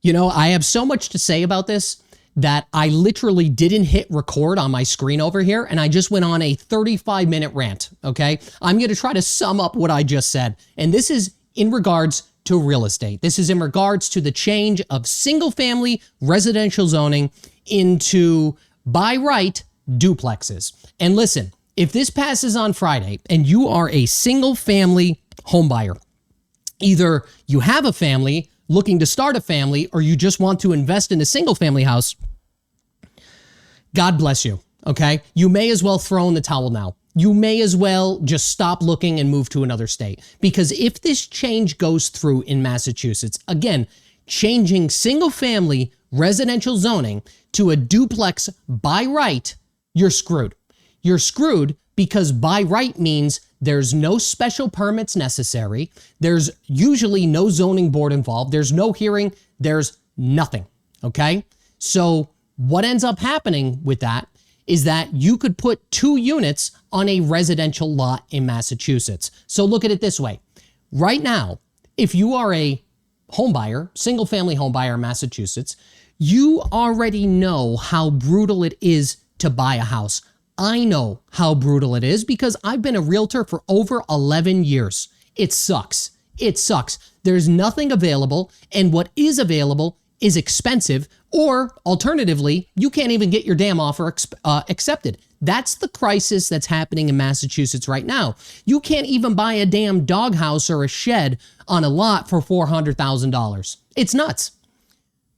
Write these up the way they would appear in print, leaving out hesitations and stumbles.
You know, I have so much to say about this that I literally didn't hit record on my screen over here, and I just went on a 35-minute rant, okay? I'm going to try to sum up what I just said, and this is in regards to real estate. This is in regards to the change of single-family residential zoning into by right duplexes. And listen, if this passes on Friday and you are a single-family home buyer, either you have a family looking to start a family or you just want to invest in a single-family house, God bless you, okay? You may as well throw in the towel now. You may as well just stop looking and move to another state. Because if this change goes through in Massachusetts, again, changing single-family residential zoning to a duplex by right, you're screwed. You're screwed because by right means there's no special permits necessary. There's usually no zoning board involved. There's no hearing. There's nothing, okay? So what ends up happening with that is that you could put 2 units on a residential lot in Massachusetts. So look at it this way. Right now, if you are a home buyer, single-family home buyer in Massachusetts, you already know how brutal it is to buy a house. I know how brutal it is because I've been a realtor for over 11 years. It sucks. It sucks. There's nothing available, and what is available is expensive, or alternatively, you can't even get your damn offer accepted. That's the crisis that's happening in Massachusetts right now. You can't even buy a damn doghouse or a shed on a lot for $400,000. It's nuts.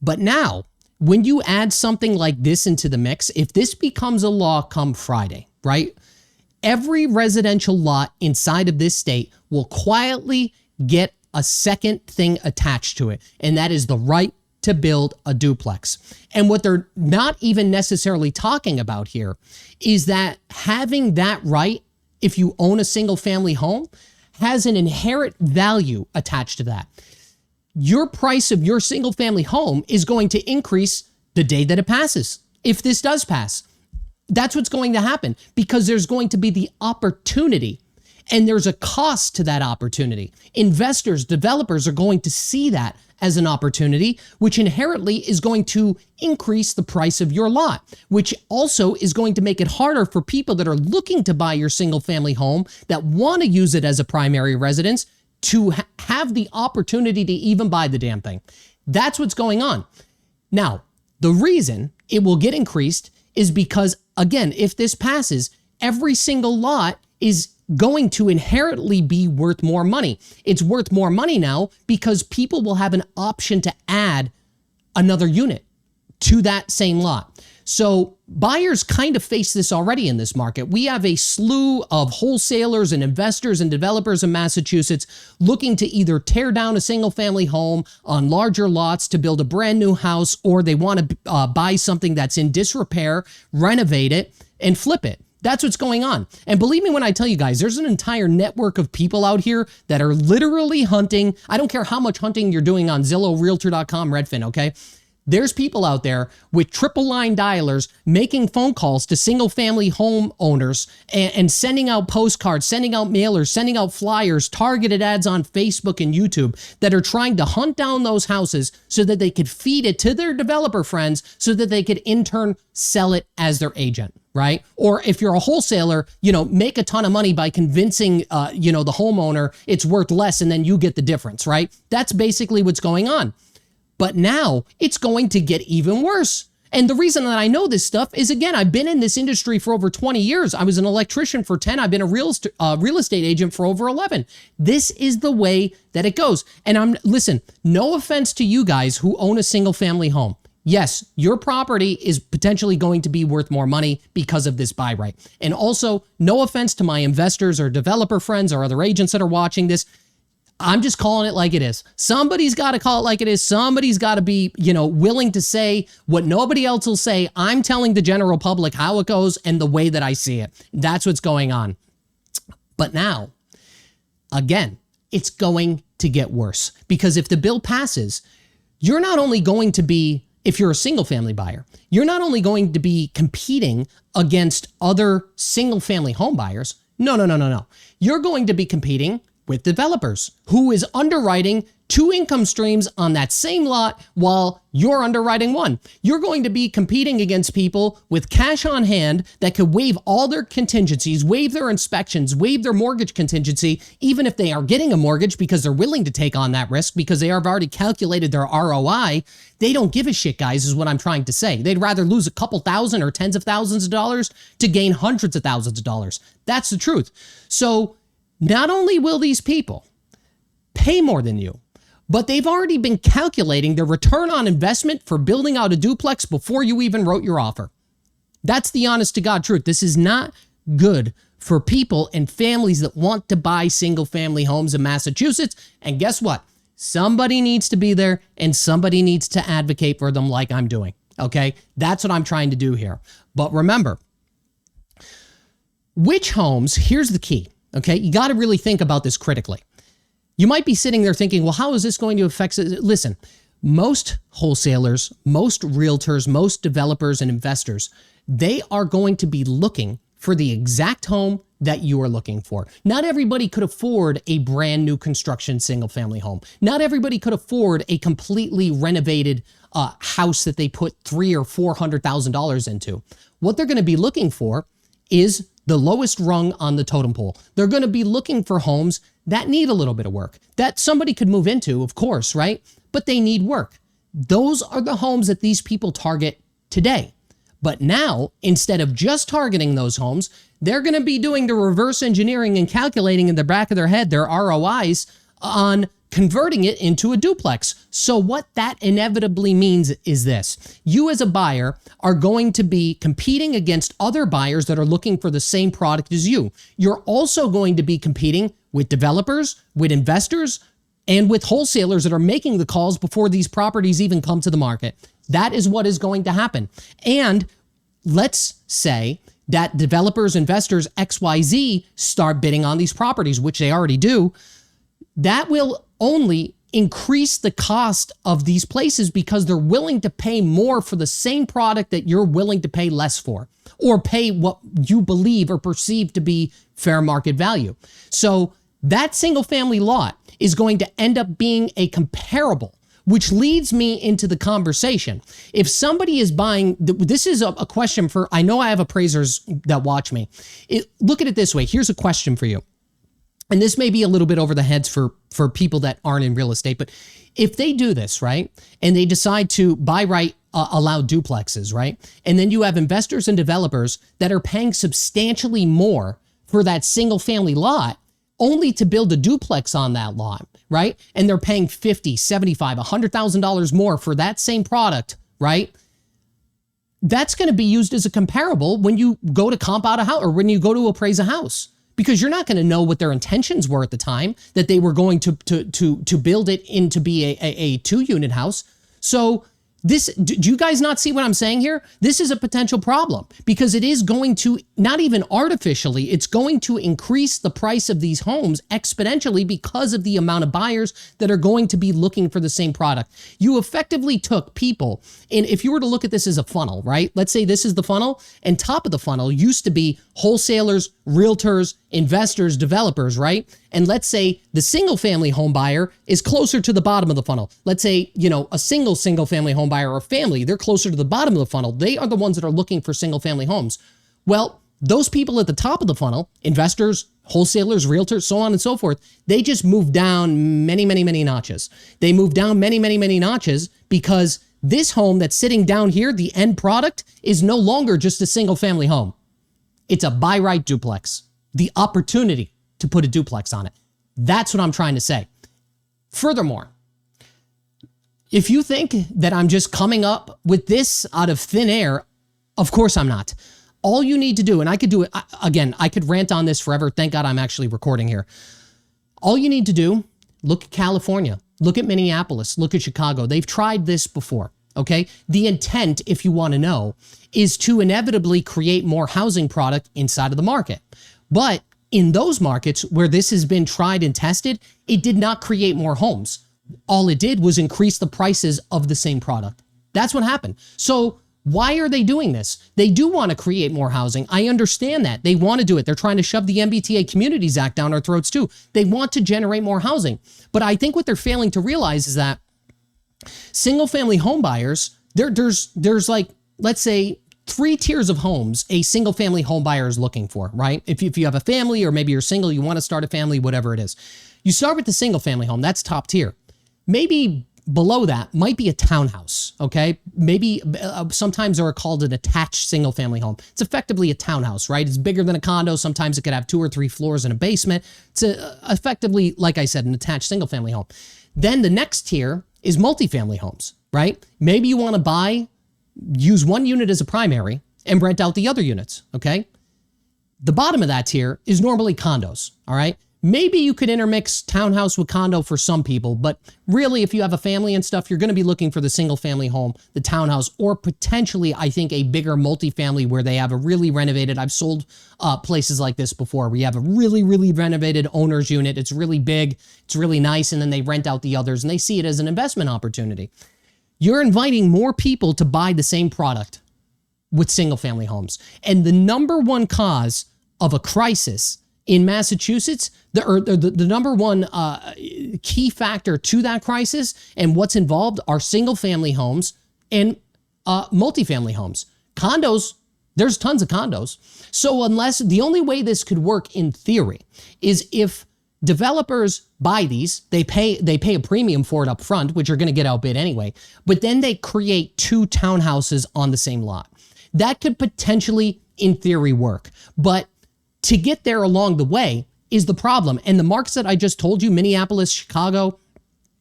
But now, when you add something like this into the mix, if this becomes a law come Friday, right? Every residential lot inside of this state will quietly get a second thing attached to it, and that is the right to build a duplex. And what they're not even necessarily talking about here is that having that right, if you own a single family home, has an inherent value attached to that. Your price of your single family home is going to increase the day that it passes. If this does pass, that's what's going to happen because there's going to be the opportunity and there's a cost to that opportunity. Investors, developers are going to see that as an opportunity, which inherently is going to increase the price of your lot, which also is going to make it harder for people that are looking to buy your single family home that want to use it as a primary residence to have the opportunity to even buy the damn thing. That's what's going on. Now, the reason it will get increased is because, again, if this passes, every single lot is going to inherently be worth more money. It's worth more money now because people will have an option to add another unit to that same lot. So buyers kind of face this already in this market. We have a slew of wholesalers and investors and developers in Massachusetts looking to either tear down a single family home on larger lots to build a brand new house, or they want to buy something that's in disrepair, renovate it, and flip it. That's what's going on. And believe me when I tell you guys, there's an entire network of people out here that are literally hunting. I don't care how much hunting you're doing on Zillow, Realtor.com, Redfin, okay? There's people out there with triple line dialers making phone calls to single family home owners and sending out postcards, sending out mailers, sending out flyers, targeted ads on Facebook and YouTube that are trying to hunt down those houses so that they could feed it to their developer friends so that they could in turn sell it as their agent, right? Or if you're a wholesaler, make a ton of money by convincing, the homeowner it's worth less and then you get the difference, right? That's basically what's going on. But now it's going to get even worse. And the reason that I know this stuff is, again, I've been in this industry for over 20 years. I was an electrician for 10. I've been a real estate agent for over 11. This is the way that it goes. And listen, no offense to you guys who own a single family home. Yes, your property is potentially going to be worth more money because of this buy right. And also, no offense to my investors or developer friends or other agents that are watching this. I'm just calling it like it is. Somebody's got to call it like it is. Somebody's got to be, willing to say what nobody else will say. I'm telling the general public how it goes and the way that I see it. That's what's going on. But now, again, it's going to get worse because if the bill passes, you're not only going to be, if you're a single family buyer, you're not only going to be competing against other single family home buyers. No. You're going to be competing with developers who is underwriting two income streams on that same lot while you're underwriting one. You're going to be competing against people with cash on hand that could waive all their contingencies, waive their inspections, waive their mortgage contingency, even if they are getting a mortgage because they're willing to take on that risk because they have already calculated their ROI. They don't give a shit, guys, is what I'm trying to say. They'd rather lose a couple thousand or tens of thousands of dollars to gain hundreds of thousands of dollars. That's the truth. So not only will these people pay more than you, but they've already been calculating their return on investment for building out a duplex before you even wrote your offer. That's the honest to God truth. This is not good for people and families that want to buy single family homes in Massachusetts. And guess what? Somebody needs to be there and somebody needs to advocate for them like I'm doing. Okay? That's what I'm trying to do here. But remember, which homes, here's the key. Okay? You got to really think about this critically. You might be sitting there thinking, well, how is this going to affect it? Listen, most wholesalers, most realtors, most developers and investors, they are going to be looking for the exact home that you are looking for. Not everybody could afford a brand new construction single family home. Not everybody could afford a completely renovated house that they put $300,000 or $400,000 into. What they're going to be looking for is the lowest rung on the totem pole. They're going to be looking for homes that need a little bit of work, that somebody could move into, of course, right? But they need work. Those are the homes that these people target today. But now, instead of just targeting those homes, they're going to be doing the reverse engineering and calculating in the back of their head their ROIs on converting it into a duplex. So what that inevitably means is this. You as a buyer are going to be competing against other buyers that are looking for the same product as you. You're also going to be competing with developers, with investors, and with wholesalers that are making the calls before these properties even come to the market. That is what is going to happen. And let's say that developers, investors, XYZ start bidding on these properties, which they already do. That will only increase the cost of these places because they're willing to pay more for the same product that you're willing to pay less for, or pay what you believe or perceive to be fair market value. So that single family lot is going to end up being a comparable, which leads me into the conversation. If somebody is buying, this is a question for, I know I have appraisers that watch me. Look at it this way. Here's a question for you. And this may be a little bit over the heads for people that aren't in real estate, but if they do this, right, and they decide to buy right, allow duplexes, right, and then you have investors and developers that are paying substantially more for that single family lot only to build a duplex on that lot, right, and they're paying $50,000, $75,000, $100,000 more for that same product, right, that's going to be used as a comparable when you go to comp out a house or when you go to appraise a house. Because you're not going to know what their intentions were at the time that they were going to build it into be a 2-unit house. So this, do you guys not see what I'm saying here? This is a potential problem because it is going to, not even artificially, it's going to increase the price of these homes exponentially because of the amount of buyers that are going to be looking for the same product. You effectively took people, and if you were to look at this as a funnel, right? Let's say this is the funnel, and top of the funnel used to be wholesalers, realtors, investors, developers, right? And let's say the single family home buyer is closer to the bottom of the funnel. Let's say, a single family home buyer or family, they're closer to the bottom of the funnel. They are the ones that are looking for single family homes. Well, those people at the top of the funnel, investors, wholesalers, realtors, so on and so forth, they just move down many, many, many notches. They move down many, many, many notches because this home that's sitting down here, the end product, is no longer just a single family home. It's a buy right duplex. The opportunity to put a duplex on it. That's what I'm trying to say. Furthermore, if you think that I'm just coming up with this out of thin air, of course I'm not. All you need to do, and I could do it, again, I could rant on this forever. Thank God I'm actually recording here. All you need to do, look at California, look at Minneapolis, look at Chicago. They've tried this before, okay? The intent, if you want to know, is to inevitably create more housing product inside of the market. But in those markets where this has been tried and tested, it did not create more homes. All it did was increase the prices of the same product. That's what happened. So Why are they doing this? They do want to create more housing. I understand that. They want to do it. They're trying to shove the MBTA Communities Act down our throats too. They want to generate more housing. But I think what they're failing to realize is that single-family home buyers, there's like, let's say, 3 tiers of homes a single-family home buyer is looking for, right? If you have a family, or maybe you're single, you want to start a family, whatever it is. You start with the single-family home. That's top tier. Maybe below that might be a townhouse, okay? Maybe sometimes they're called an attached single-family home. It's effectively a townhouse, right? It's bigger than a condo. Sometimes it could have 2 or 3 floors and a basement. It's effectively, like I said, an attached single-family home. Then the next tier is multifamily homes, right? Maybe you want to use one unit as a primary and rent out the other units, okay? The bottom of that tier is normally condos, all right? Maybe you could intermix townhouse with condo for some people, but really, if you have a family and stuff, you're going to be looking for the single family home, the townhouse, or potentially, I think, a bigger multifamily where they have a really renovated. I've sold places like this before. We have a really, really renovated owner's unit. It's really big. It's really nice. And then they rent out the others and they see it as an investment opportunity. You're inviting more people to buy the same product with single family homes. And the number one cause of a crisis in Massachusetts, the number one key factor to that crisis and what's involved are single-family homes and multifamily homes. Condos, there's tons of condos. So the only way this could work in theory is if developers buy these, they pay a premium for it up front, which are going to get outbid anyway, but then they create 2 townhouses on the same lot. That could potentially, in theory, work. But to get there along the way is the problem. And the markets that I just told you, Minneapolis, Chicago,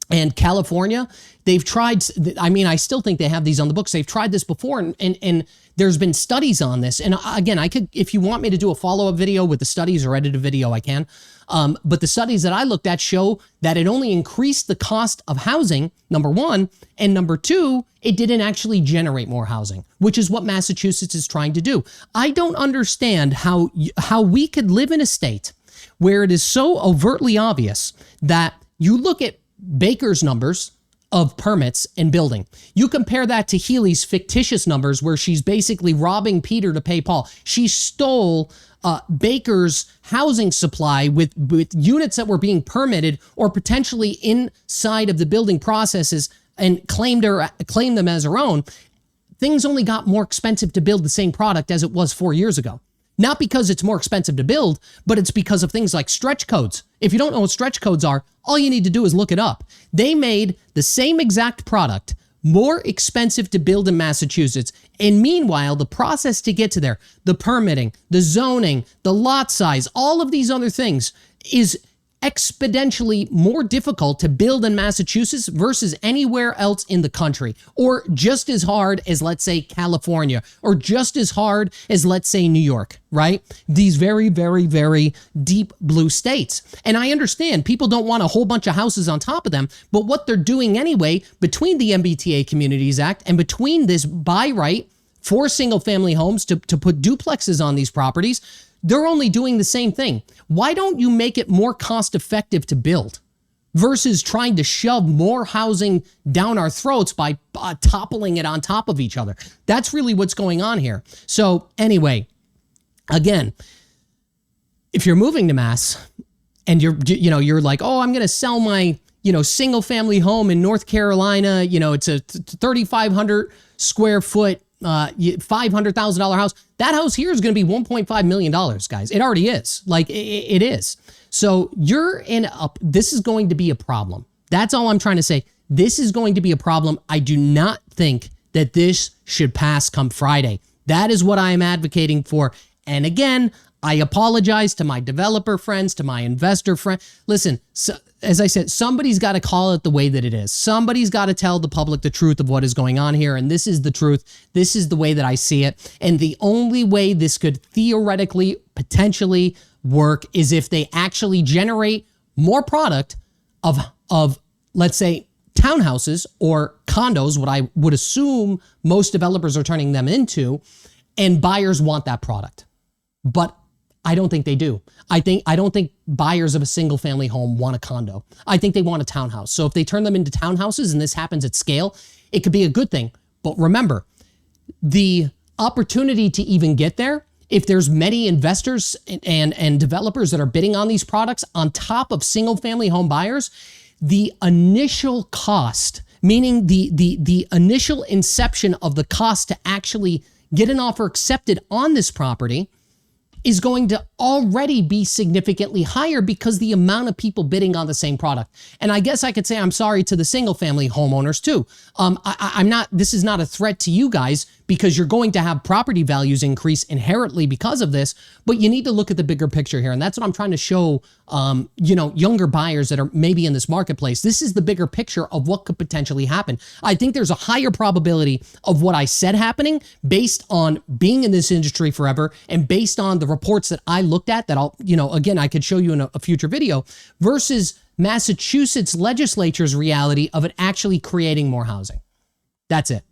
and California, they've tried, I mean, I still think they have these on the books. They've tried this before, and there's been studies on this. And again, I could, if you want me to do a follow-up video with the studies or edit a video, I can. But the studies that I looked at show that it only increased the cost of housing, number one, and number two, it didn't actually generate more housing, which is what Massachusetts is trying to do. I don't understand how we could live in a state where it is so overtly obvious that you look at Baker's numbers of permits and building. You compare that to Healy's fictitious numbers where she's basically robbing Peter to pay Paul. She stole Baker's housing supply with units that were being permitted or potentially inside of the building processes and claimed them as her own. Things only got more expensive to build the same product as it was 4 years ago. Not because it's more expensive to build, but it's because of things like stretch codes. If you don't know what stretch codes are, all you need to do is look it up. They made the same exact product more expensive to build in Massachusetts. And meanwhile, the process to get to there, the permitting, the zoning, the lot size, all of these other things is exponentially more difficult to build in Massachusetts versus anywhere else in the country, or just as hard as, let's say, California, or just as hard as, let's say, New York, right? These very, very, very deep blue states. And I understand people don't want a whole bunch of houses on top of them, but what they're doing anyway, between the MBTA Communities Act and between this buy right for single family homes to put duplexes on these properties, they're only doing the same thing. Why don't you make it more cost effective to build versus trying to shove more housing down our throats by toppling it on top of each other? That's really what's going on here. So anyway, again, if you're moving to Mass and you're like, oh, I'm going to sell my, single family home in North Carolina, it's a 3,500 square foot, $500,000 house. That house here is going to be $1.5 million, guys. It already is. Like, it is. So this is going to be a problem. That's all I'm trying to say. This is going to be a problem. I do not think that this should pass come Friday. That is what I am advocating for. And again, I apologize to my developer friends, to my investor friends. Listen, as I said, somebody's got to call it the way that it is. Somebody's got to tell the public the truth of what is going on here. And this is the truth. This is the way that I see it. And the only way this could theoretically, potentially work is if they actually generate more product of let's say, townhouses or condos, what I would assume most developers are turning them into, and buyers want that product. But I don't think they do. I don't think buyers of a single family home want a condo. I think they want a townhouse. So if they turn them into townhouses and this happens at scale, it could be a good thing. But remember, the opportunity to even get there, if there's many investors and developers that are bidding on these products on top of single family home buyers, the initial cost, meaning the initial inception of the cost to actually get an offer accepted on this property, is going to already be significantly higher because the amount of people bidding on the same product. And I guess I could say I'm sorry to the single family homeowners too. This is not a threat to you guys, because you're going to have property values increase inherently because of this, but you need to look at the bigger picture here. And that's what I'm trying to show, younger buyers that are maybe in this marketplace. This is the bigger picture of what could potentially happen. I think there's a higher probability of what I said happening based on being in this industry forever and based on the reports that I looked at that I could show you in a future video, versus Massachusetts legislature's reality of it actually creating more housing. That's it.